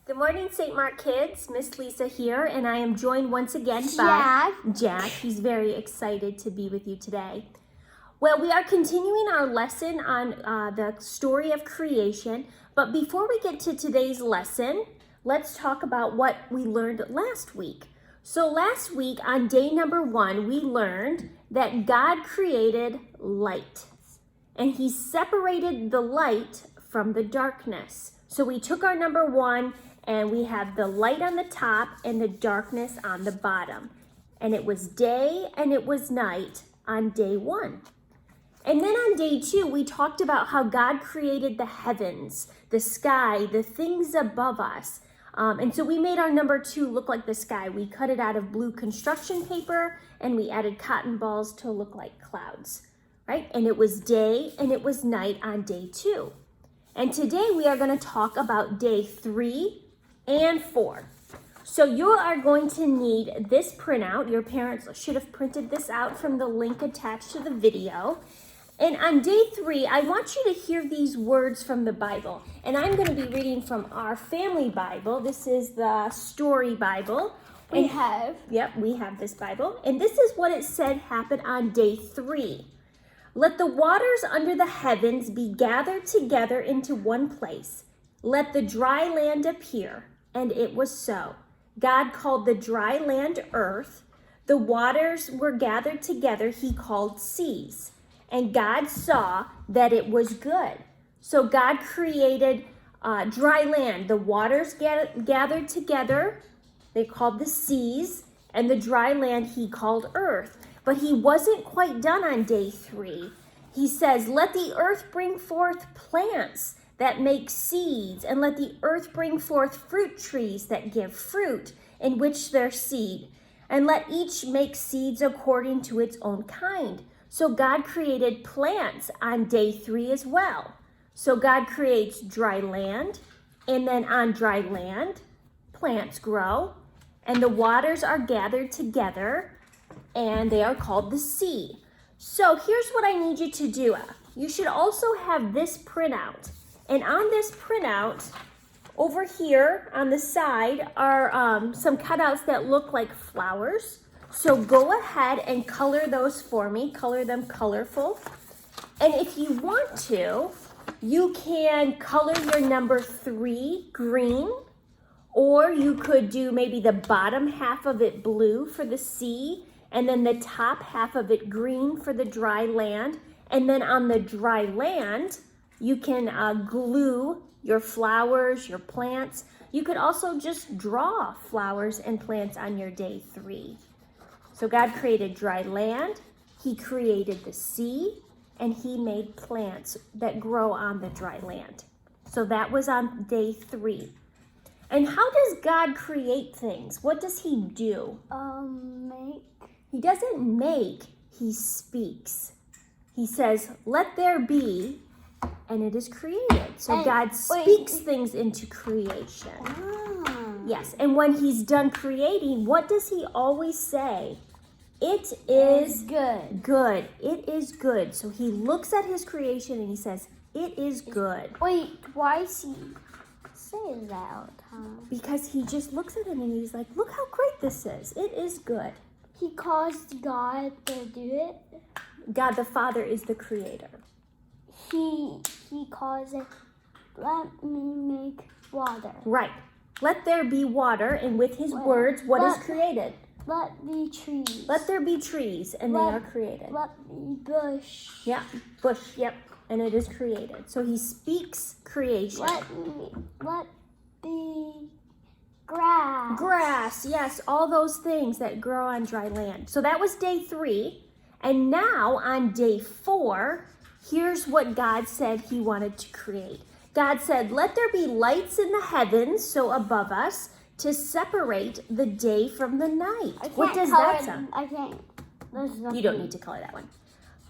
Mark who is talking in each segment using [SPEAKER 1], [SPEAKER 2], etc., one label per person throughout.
[SPEAKER 1] Good morning, St. Mark kids. Miss Lisa here, and I am joined once again
[SPEAKER 2] Jack.
[SPEAKER 1] by Jack. He's very excited to be with you today. Well, we are continuing our lesson on the story of creation, but before we get to today's lesson, let's talk about what we learned last week. So last week on day number 1, we learned that God created light, and He separated the light from the darkness. So we took our number 1, and we have the light on the top and the darkness on the bottom. And it was day and it was night on day 1. And then on day 2, we talked about how God created the heavens, the sky, the things above us. And so we made our number 2 look like the sky. We cut it out of blue construction paper and we added cotton balls to look like clouds, right? And it was day and it was night on day 2. And today we are going to talk about day 3 and 4. So you are going to need this printout. Your parents should have printed this out from the link attached to the video. And on day 3, I want you to hear these words from the Bible. And I'm going to be reading from our family Bible. This is the Story Bible.
[SPEAKER 2] We have
[SPEAKER 1] this Bible. And this is what it said happened on day 3. Let the waters under the heavens be gathered together into one place. Let the dry land appear. And it was so. God called the dry land earth. The waters were gathered together, He called seas. And God saw that it was good. So God created dry land. The waters gathered together, they called the seas, and the dry land He called earth. But He wasn't quite done on day 3. He says, let the earth bring forth plants that make seeds, and let the earth bring forth fruit trees that give fruit, in which their seed, and let each make seeds according to its own kind. So God created plants on day 3 as well. So God creates dry land, and then on dry land, plants grow, and the waters are gathered together, and they are called the sea. So here's what I need you to do. You should also have this printout. And on this printout, over here on the side are some cutouts that look like flowers. So go ahead and color those for me. Color them colorful. And if you want to, you can color your number 3 green. Or you could do maybe the bottom half of it blue for the sea. And then the top half of it green for the dry land. And then on the dry land, you can glue your flowers, your plants. You could also just draw flowers and plants on your day 3. So God created dry land, He created the sea, and He made plants that grow on the dry land. So that was on day 3. And how does God create things? What does He do?
[SPEAKER 2] Make.
[SPEAKER 1] He doesn't make, He speaks. He says, let there be, and it is created. So God speaks things into creation. Yes, and when He's done creating, what does He always say? It is
[SPEAKER 2] good.
[SPEAKER 1] Good. It is good. So He looks at His creation and He says, it is good.
[SPEAKER 2] Wait, why does He say that all the time?
[SPEAKER 1] Because He just looks at it and He's like, look how great this is. It is good.
[SPEAKER 2] He caused God to do it.
[SPEAKER 1] God the Father is the creator.
[SPEAKER 2] He caused it. Let me make water.
[SPEAKER 1] Right. Let there be water, and with His words, what is created?
[SPEAKER 2] Let me trees.
[SPEAKER 1] Let there be trees, and they are created.
[SPEAKER 2] Let me bush.
[SPEAKER 1] Yeah, bush, yep, and it is created. So He speaks creation.
[SPEAKER 2] Let be grass.
[SPEAKER 1] Grass, yes, all those things that grow on dry land. So that was day 3, and now on day 4, here's what God said He wanted to create. God said, let there be lights in the heavens, so above us, to separate the day from the night. What does that sound?
[SPEAKER 2] I can't.
[SPEAKER 1] You don't need to color that one.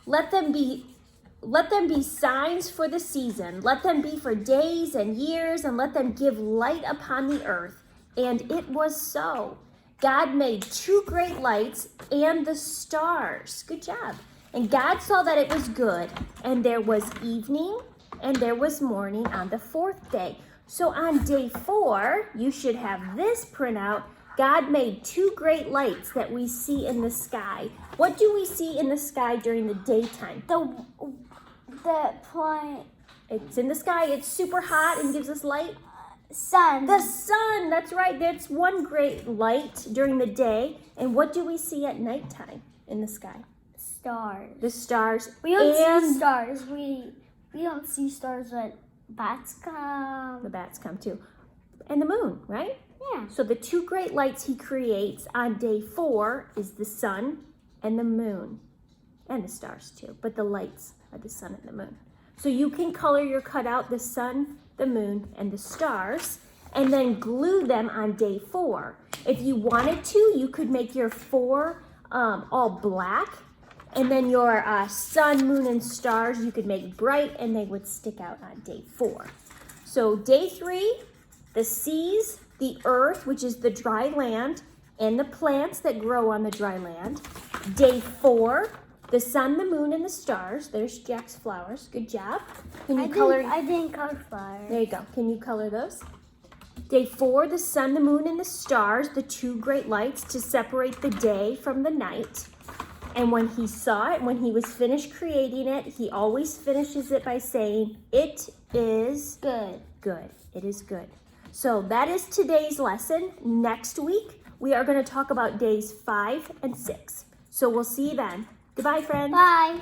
[SPEAKER 1] Let them be signs for the season. Let them be for days and years, and let them give light upon the earth. And it was so. God made 2 great lights and the stars. Good job. And God saw that it was good, and there was evening and there was morning on the 4th day. So on day 4, you should have this printout. God made 2 great lights that we see in the sky. What do we see in the sky during the daytime?
[SPEAKER 2] The point.
[SPEAKER 1] It's in the sky. It's super hot and gives us light.
[SPEAKER 2] Sun.
[SPEAKER 1] The sun. That's right. That's one great light during the day. And what do we see at nighttime in the sky?
[SPEAKER 2] Stars.
[SPEAKER 1] The stars.
[SPEAKER 2] We don't see stars. We don't see stars when bats come.
[SPEAKER 1] The bats come too. And the moon, right?
[SPEAKER 2] Yeah.
[SPEAKER 1] So the 2 great lights he creates on day 4 is the sun and the moon. And the stars too. But the lights are the sun and the moon. So you can color your cutout the sun, the moon, and the stars, and then glue them on day 4. If you wanted to, you could make your 4 all black, and then your sun, moon, and stars you could make bright, and they would stick out on day 4. So day 3, the seas, the earth, which is the dry land, and the plants that grow on the dry land. Day 4, the sun, the moon, and the stars. There's Jack's flowers. Good job. Can you color?
[SPEAKER 2] I didn't color flowers.
[SPEAKER 1] There you go. Can you color those? Day 4, the sun, the moon, and the stars, the 2 great lights to separate the day from the night. And when he saw it, when he was finished creating it, he always finishes it by saying, "It is
[SPEAKER 2] Good.
[SPEAKER 1] good. It is good." So that is today's lesson. Next week, we are going to talk about days 5 and 6. So we'll see you then. Goodbye, friends.
[SPEAKER 2] Bye.